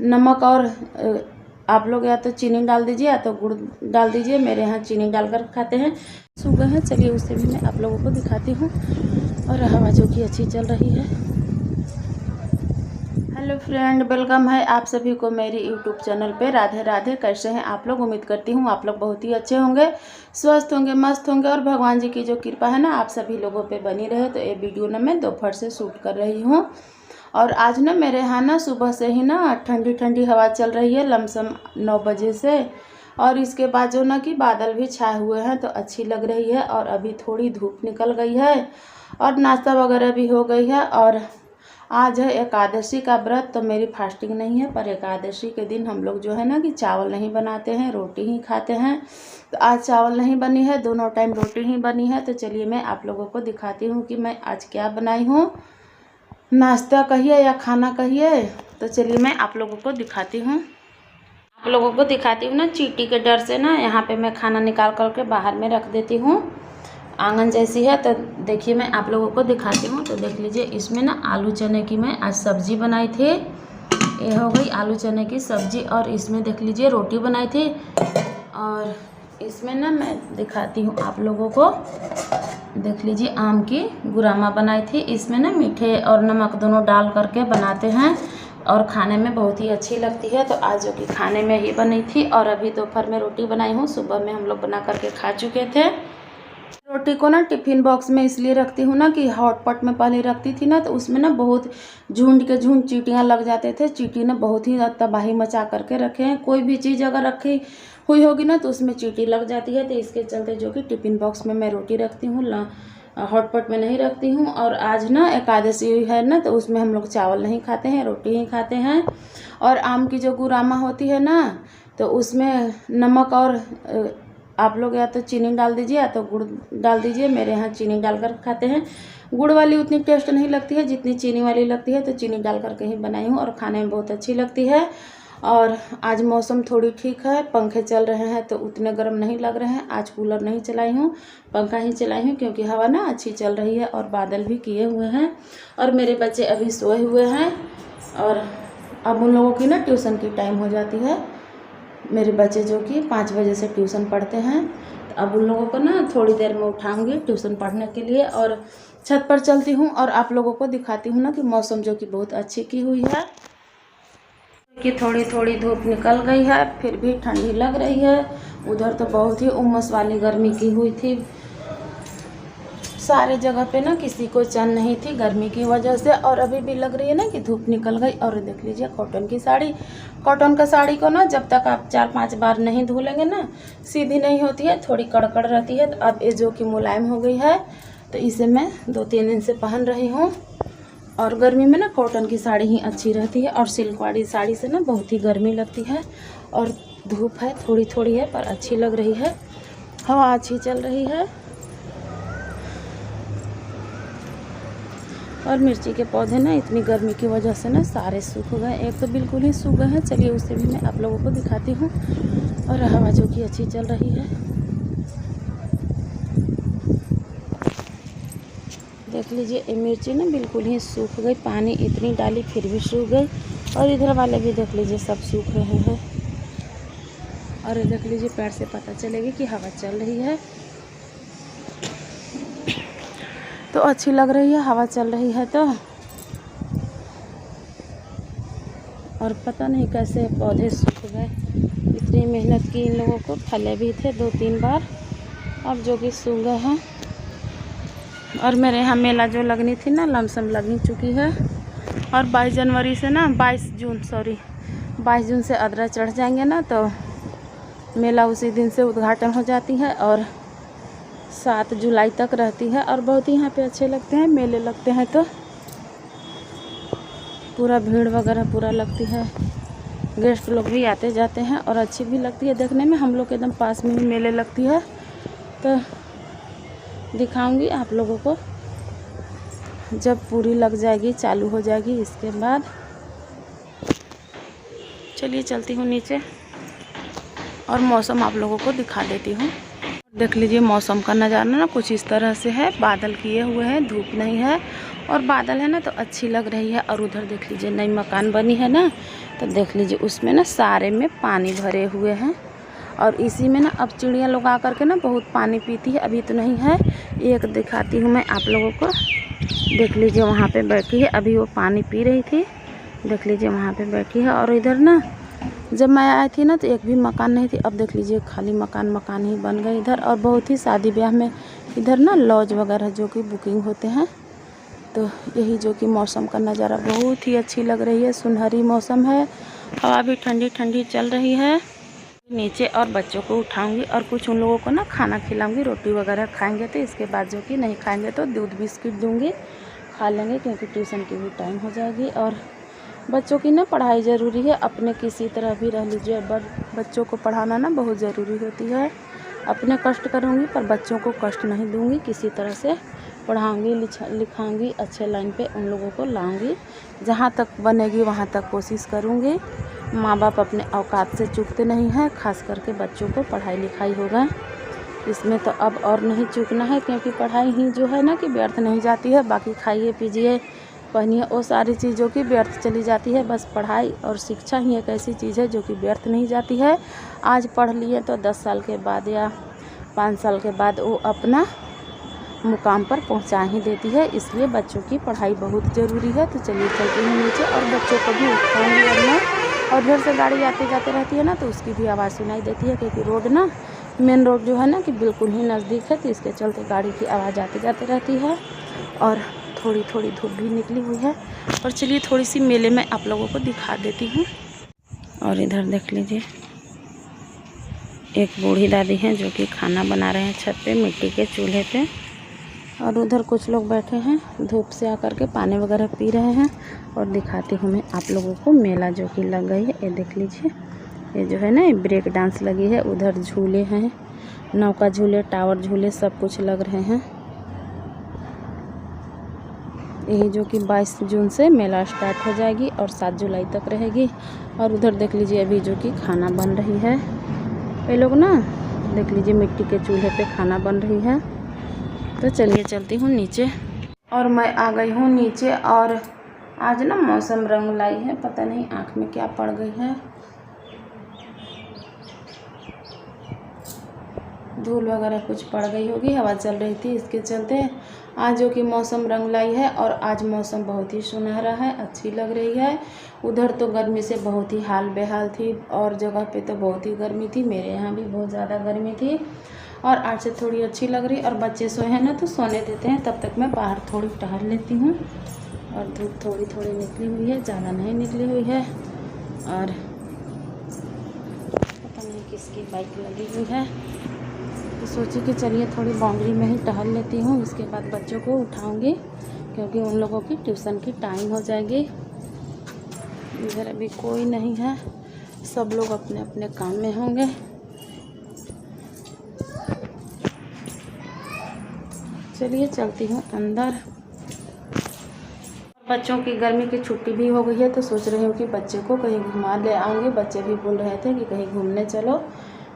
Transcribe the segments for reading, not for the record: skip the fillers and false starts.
नमक और आप लोग या तो चीनी डाल दीजिए या तो गुड़ डाल दीजिए। मेरे यहाँ चीनी डालकर खाते हैं। सुबह है, चलिए उससे भी मैं आप लोगों को दिखाती हूँ। और हवा जो कि अच्छी चल रही है। हेलो फ्रेंड, वेलकम है आप सभी को मेरी यूट्यूब चैनल पे। राधे राधे। कैसे हैं आप लोग? उम्मीद करती हूँ आप लोग बहुत ही अच्छे होंगे, स्वस्थ होंगे, मस्त होंगे और भगवान जी की जो कृपा है ना आप सभी लोगों पे बनी रहे। तो ये वीडियो ना मैं दोपहर से शूट कर रही हूँ। और आज ना मेरे यहाँ ना सुबह से ही ना ठंडी ठंडी हवा चल रही है, लमसम 9 बजे से। और इसके बाद जो ना कि बादल भी छाए हुए हैं तो अच्छी लग रही है। और अभी थोड़ी धूप निकल गई है और नाश्ता वगैरह भी हो गई है। और आज है एकादशी का व्रत, तो मेरी फास्टिंग नहीं है, पर एकादशी के दिन हम लोग जो है ना कि चावल नहीं बनाते हैं, रोटी ही खाते हैं। तो आज चावल नहीं बनी है, दोनों टाइम रोटी ही बनी है। तो चलिए मैं आप लोगों को दिखाती हूँ कि मैं आज क्या बनाई हूँ, नाश्ता कहिए या खाना कहिए। तो चलिए मैं आप लोगों को दिखाती हूँ। आप लोगों को दिखाती हूँ ना, चींटी के डर से ना यहाँ पे मैं खाना निकाल करके बाहर में रख देती हूँ। आंगन जैसी है, तो देखिए मैं आप लोगों को दिखाती हूँ। तो देख लीजिए, इसमें ना आलू चने की मैं आज सब्जी बनाई थी। ये हो गई आलू चने की सब्जी। और इसमें देख लीजिए रोटी बनाई थी। और इसमें ना मैं दिखाती हूँ आप लोगों को, देख लीजिए आम की गुरामा बनाई थी। इसमें ना मीठे और नमक दोनों डाल करके बनाते हैं और खाने में बहुत ही अच्छी लगती है। तो आज जो कि खाने में ही बनी थी। और अभी दोपहर में रोटी बनाई हूँ, सुबह में हम लोग बना करके खा चुके थे। रोटी को ना टिफ़िन बॉक्स में इसलिए रखती हूँ ना कि हॉटपॉट में पहले रखती थी ना, तो उसमें ना बहुत झुंड के झुंड चींटियाँ लग जाते थे। चींटी ना बहुत ही तबाही मचा करके रखे हैं। कोई भी चीज़ अगर रखी हुई होगी ना तो उसमें चींटी लग जाती है। तो इसके चलते जो कि टिफ़िन बॉक्स में मैं रोटी रखती हूँ, हॉटपॉट में नहीं रखती हूँ। और आज ना एकादशी है ना, तो उसमें हम लोग चावल नहीं खाते हैं, रोटी ही खाते हैं। और आम की जो गुरामा होती है ना, तो उसमें नमक और आप लोग या तो चीनी डाल दीजिए या तो गुड़ डाल दीजिए। मेरे यहाँ चीनी डालकर खाते हैं। गुड़ वाली उतनी टेस्ट नहीं लगती है जितनी चीनी वाली लगती है, तो चीनी डाल करके ही बनाई हूँ और खाने में बहुत अच्छी लगती है। और आज मौसम थोड़ी ठीक है, पंखे चल रहे हैं तो उतने गर्म नहीं लग रहे हैं। आज कूलर नहीं चलाई हूँ, पंखा ही चलाई हूँ, क्योंकि हवा ना अच्छी चल रही है और बादल भी किए हुए हैं। और मेरे बच्चे अभी सोए हुए हैं और अब उन लोगों की ना ट्यूशन की टाइम हो जाती है। मेरे बच्चे जो कि 5 बजे से ट्यूशन पढ़ते हैं, तो अब उन लोगों को ना थोड़ी देर में उठाऊंगी ट्यूशन पढ़ने के लिए। और छत पर चलती हूँ और आप लोगों को दिखाती हूँ ना कि मौसम जो कि बहुत अच्छी की हुई है, कि थोड़ी थोड़ी धूप निकल गई है, फिर भी ठंडी लग रही है। उधर तो बहुत ही उमस वाली गर्मी की हुई थी, सारे जगह पे ना किसी को चैन नहीं थी गर्मी की वजह से। और अभी भी लग रही है ना कि धूप निकल गई। और देख लीजिए कॉटन की साड़ी, कॉटन का साड़ी को ना जब तक आप 4-5 बार नहीं धो लेंगे ना, सीधी नहीं होती है, थोड़ी कड़कड़ रहती है। तो अब ये जो कि मुलायम हो गई है, तो इसे मैं 2-3 दिन से पहन रही हूँ। और गर्मी में ना कॉटन की साड़ी ही अच्छी रहती है। और सिल्क वाली साड़ी से ना बहुत ही गर्मी लगती है। और धूप है थोड़ी थोड़ी है, पर अच्छी लग रही है, हवा अच्छी चल रही है। और मिर्ची के पौधे ना इतनी गर्मी की वजह से ना सारे सूख गए, एक तो बिल्कुल ही सूख गए हैं। चलिए उससे भी मैं आप लोगों को दिखाती हूँ। और हवा जो कि अच्छी चल रही है, देख लीजिए ये मिर्ची ना बिल्कुल ही सूख गई, पानी इतनी डाली फिर भी सूख गई। और इधर वाले भी देख लीजिए सब सूख रहे हैं। और देख लीजिए पेड़ से पता चलेगी कि हवा चल रही है, तो अच्छी लग रही है, हवा चल रही है तो। और पता नहीं कैसे पौधे सूख गए, इतनी मेहनत की इन लोगों को, फले भी थे 2-3 बार, अब जो कि सूख गए हैं। और मेरे यहाँ मेला जो लगनी थी ना, लमसम लग चुकी है। और 22 जनवरी से ना 22 जून से अदरा चढ़ जाएंगे ना, तो मेला उसी दिन से उद्घाटन हो जाती है और 7 जुलाई तक रहती है। और बहुत ही यहाँ पे अच्छे लगते हैं, मेले लगते हैं तो पूरा भीड़ वगैरह पूरा लगती है, गेस्ट लोग भी आते जाते हैं और अच्छी भी लगती है देखने में। हम लोग के एकदम पास में ही मेले लगती है, तो दिखाऊंगी आप लोगों को जब पूरी लग जाएगी, चालू हो जाएगी, इसके बाद। चलिए चलती हूँ नीचे और मौसम आप लोगों को दिखा देती हूँ। देख लीजिए मौसम का नज़ारा ना कुछ इस तरह से है, बादल किए हुए हैं, धूप नहीं है और बादल है ना, तो अच्छी लग रही है। और उधर देख लीजिए नई मकान बनी है ना, तो देख लीजिए उसमें ना सारे में पानी भरे हुए हैं। और इसी में ना अब चिड़िया लोग आ करके ना बहुत पानी पीती है। अभी तो नहीं है, एक दिखाती हूँ मैं आप लोगों को। देख लीजिए वहाँ पे बैठी है, अभी वो पानी पी रही थी। देख लीजिए वहाँ पे बैठी है। और इधर ना जब मैं आई थी ना तो एक भी मकान नहीं थी। अब देख लीजिए खाली मकान ही बन गए इधर। और बहुत ही शादी ब्याह में इधर ना लॉज वगैरह जो कि बुकिंग होते हैं। तो यही जो कि मौसम का नज़ारा बहुत ही अच्छी लग रही है। सुनहरी मौसम है, हवा भी ठंडी ठंडी चल रही है। नीचे और बच्चों को उठाऊंगी और कुछ उन लोगों को ना खाना खिलाऊंगी। रोटी वगैरह खाएंगे तो इसके बाद जो कि नहीं खाएंगे तो दूध बिस्किट दूंगी, खा लेंगे, क्योंकि ट्यूशन की भी टाइम हो जाएगी। और बच्चों की ना पढ़ाई ज़रूरी है। अपने किसी तरह भी रह लीजिए, बच्चों को पढ़ाना ना बहुत ज़रूरी होती है। अपने कष्ट करूँगी पर बच्चों को कष्ट नहीं दूँगी। किसी तरह से पढ़ाऊँगी, लिखाऊँगी, अच्छे लाइन पे उन लोगों को लाऊँगी। जहाँ तक बनेगी वहाँ तक कोशिश करूँगी। माँ बाप अपने औकात से चूकते नहीं हैं, खास करके बच्चों को पढ़ाई लिखाई होगा इसमें तो अब और नहीं चूकना है, क्योंकि पढ़ाई ही जो है ना कि व्यर्थ नहीं जाती है। बाकी खाइए पीजिए पहनिए वो सारी चीज़ों की व्यर्थ चली जाती है। बस पढ़ाई और शिक्षा ही एक ऐसी चीज़ है जो कि व्यर्थ नहीं जाती है। आज पढ़ लिए तो 10 साल के बाद या 5 साल के बाद वो अपना मुकाम पर पहुंचा ही देती है। इसलिए बच्चों की पढ़ाई बहुत ज़रूरी है। तो चलिए चलते हैं नीचे और बच्चों को भी उठाऊँगी अब मैं। और इधर से गाड़ी आते जाते रहती है ना तो उसकी भी आवाज़ सुनाई देती है, क्योंकि रोड ना मेन रोड जो है ना कि बिल्कुल ही नज़दीक है। तो इसके चलते गाड़ी की आवाज़ आते जाते रहती है। और थोड़ी थोड़ी धूप भी निकली हुई है। और चलिए थोड़ी सी मेले में आप लोगों को दिखा देती हूँ। और इधर देख लीजिए एक बूढ़ी दादी हैं जो कि खाना बना रहे हैं छत पे मिट्टी के चूल्हे पे। और उधर कुछ लोग बैठे हैं धूप से आकर के पानी वगैरह पी रहे हैं। और दिखाती हूँ मैं आप लोगों को मेला जो कि लग गई है। ये देख लीजिए, ये जो है ना ये ब्रेक डांस लगी है। उधर झूले हैं, नौका झूले, टावर झूले, सब कुछ लग रहे हैं। यही जो कि 22 जून से मेला स्टार्ट हो जाएगी और 7 जुलाई तक रहेगी। और उधर देख लीजिए अभी जो कि खाना बन रही है। ये लोग ना देख लीजिए मिट्टी के चूल्हे पे खाना बन रही है। तो चलिए चलती हूँ नीचे। और मैं आ गई हूँ नीचे। और आज ना मौसम रंग लाई है, पता नहीं आँख में क्या पड़ गई है, धूल वगैरह कुछ पड़ गई होगी, हवा चल रही थी इसके चलते आज जो कि मौसम रंग लाई है। और आज मौसम बहुत ही सुनहरा है, अच्छी लग रही है। उधर तो गर्मी से बहुत ही हाल बेहाल थी और जगह पे तो बहुत ही गर्मी थी। मेरे यहाँ भी बहुत ज़्यादा गर्मी थी। और आज से थोड़ी अच्छी लग रही। और बच्चे सोए हैं ना तो सोने देते हैं, तब तक मैं बाहर थोड़ी टहल लेती हूँ। और धूप थोड़ी थोड़ी निकली हुई है, ज़्यादा नहीं निकली हुई है। और पता नहीं किसकी बाइक लगी हुई है, तो सोची कि चलिए थोड़ी बाउंड्री में ही टहल लेती हूँ। इसके बाद बच्चों को उठाऊँगी, क्योंकि उन लोगों की ट्यूशन की टाइम हो जाएगी। इधर अभी कोई नहीं है, सब लोग अपने अपने काम में होंगे। चलिए चलती हूँ अंदर। बच्चों की गर्मी की छुट्टी भी हो गई है, तो सोच रही हूँ कि बच्चे को कहीं घुमा ले आऊँगी। बच्चे भी बोल रहे थे कि कहीं घूमने चलो,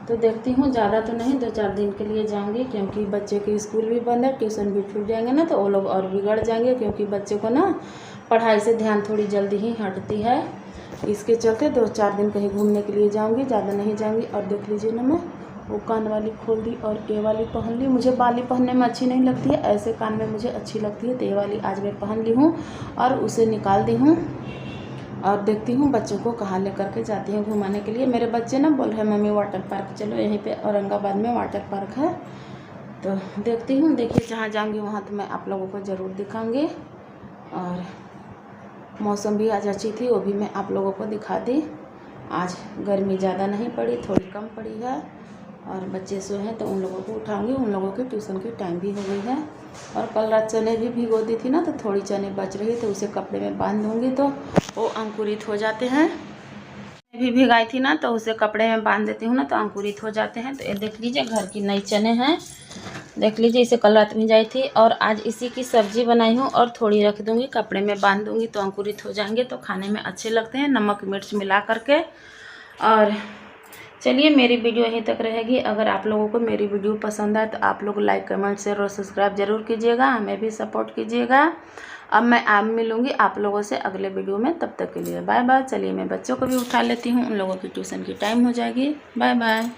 तो देखती हूँ। ज़्यादा तो नहीं, 2-4 दिन के लिए जाऊँगी, क्योंकि बच्चे की स्कूल भी बंद है, ट्यूशन भी छूट जाएंगे ना तो वो लोग और बिगड़ जाएंगे। क्योंकि बच्चे को ना पढ़ाई से ध्यान थोड़ी जल्दी ही हटती है। इसके चलते 2-4 दिन कहीं घूमने के लिए जाऊँगी, ज़्यादा नहीं जाऊँगी। और देख लीजिए ना, मैं वो कान वाली खोल दी और ये वाली पहन ली। मुझे बाली पहनने में अच्छी नहीं लगती है, ऐसे कान में मुझे अच्छी लगती है। तो ये वाली आज मैं पहन ली हूँ और उसे निकाल दी हूँ। और देखती हूँ बच्चों को कहाँ लेकर के जाती हूँ घुमाने के लिए। मेरे बच्चे ना बोल रहे हैं मम्मी वाटर पार्क चलो, यहीं पे औरंगाबाद में वाटर पार्क है। तो देखती हूँ, देखिए जहाँ जाऊँगी वहाँ तो मैं आप लोगों को ज़रूर दिखाऊँगी। और मौसम भी आज अच्छी थी, वो भी मैं आप लोगों को दिखा दी। आज गर्मी ज़्यादा नहीं पड़ी, थोड़ी कम पड़ी है। और बच्चे सोए हैं तो उन लोगों को उठाऊंगी। उन लोगों के ट्यूशन की टाइम भी हो गई है। और कल रात चने भी भिगो दी थी ना, तो थोड़ी चने बच रही तो उसे कपड़े में बांध दूंगी तो वो अंकुरित हो जाते हैं। भी भिगाई थी ना तो उसे कपड़े में बांध देती हूँ ना तो अंकुरित हो जाते हैं। तो ये देख लीजिए घर की नई चने हैं, देख लीजिए। इसे कल रात भिजाई थी और आज इसी की सब्जी बनाई हूँ। और थोड़ी रख दूँगी, कपड़े में बांध दूँगी तो अंकुरित हो जाएंगे, तो खाने में अच्छे लगते हैं नमक मिर्च मिला करके। और चलिए मेरी वीडियो यहीं तक रहेगी। अगर आप लोगों को मेरी वीडियो पसंद आए तो आप लोग लाइक कमेंट शेयर और सब्सक्राइब जरूर कीजिएगा, हमें भी सपोर्ट कीजिएगा। अब मैं मिलूँगी आप लोगों से अगले वीडियो में, तब तक के लिए बाय बाय। चलिए मैं बच्चों को भी उठा लेती हूँ, उन लोगों की ट्यूशन की टाइम हो जाएगी। Bye bye.